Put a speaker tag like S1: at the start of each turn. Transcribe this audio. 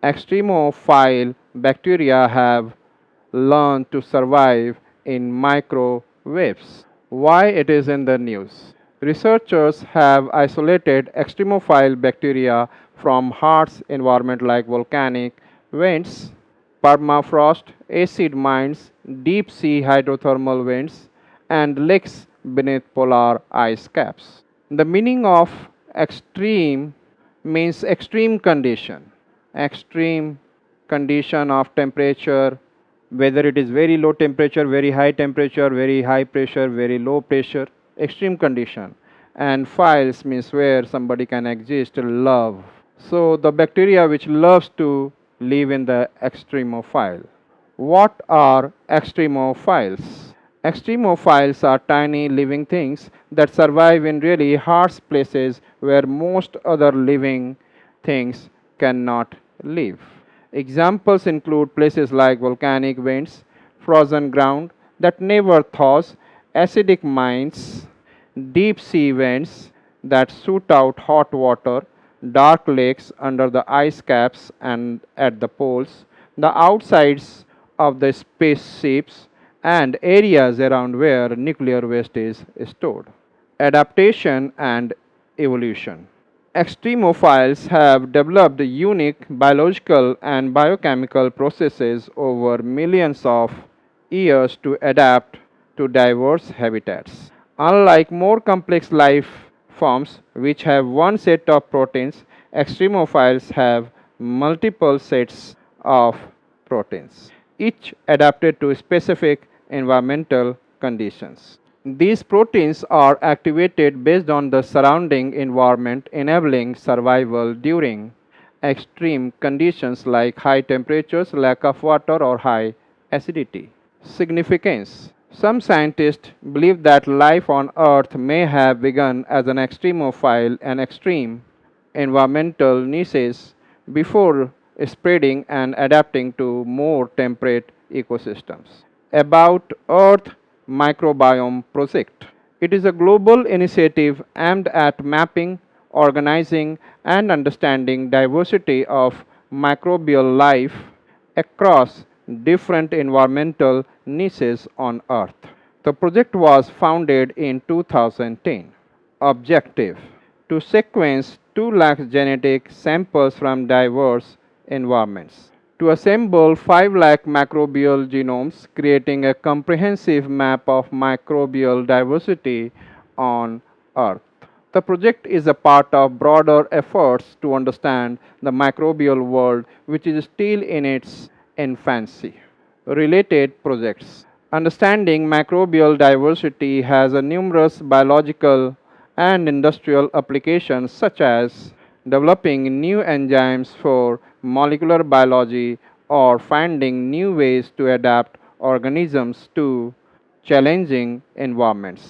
S1: Extremophile bacteria have learned to survive in microwaves. Why it is in the news? Researchers have isolated extremophile bacteria from harsh environment like volcanic vents, permafrost, acid mines, deep sea hydrothermal vents, and lakes beneath polar ice caps. The meaning of extreme means extreme condition. Extreme condition of temperature, whether it is very low temperature, very high pressure, very low pressure, extreme condition. And philes means where somebody can exist, love. So the bacteria which loves to live in the extremophile. What are extremophiles? Extremophiles are tiny living things that survive in really harsh places where most other living things cannot live. Examples include places like volcanic vents, frozen ground that never thaws, acidic mines, deep sea vents that shoot out hot water, dark lakes under the ice caps and at the poles, the outsides of the spaceships, and areas around where nuclear waste is stored. Adaptation and evolution. Extremophiles have developed unique biological and biochemical processes over millions of years to adapt to diverse habitats. Unlike more complex life forms which have one set of proteins, extremophiles have multiple sets of proteins, each adapted to specific environmental conditions. These proteins are activated based on the surrounding environment, enabling survival during extreme conditions like high temperatures, lack of water, or high acidity. Significance. Some scientists believe that life on Earth may have begun as an extremophile and extreme environmental niches before spreading and adapting to more temperate ecosystems. About Earth Microbiome Project. It is a global initiative aimed at mapping, organizing, and understanding diversity of microbial life across different environmental niches on Earth. The project was founded in 2010. Objective: to sequence 2 lakh genetic samples from diverse environments, to assemble 5 lakh microbial genomes, creating a comprehensive map of microbial diversity on Earth. The project is a part of broader efforts to understand the microbial world, which is still in its infancy. Related projects. Understanding microbial diversity has a numerous biological and industrial applications such as developing new enzymes for molecular biology or finding new ways to adapt organisms to challenging environments.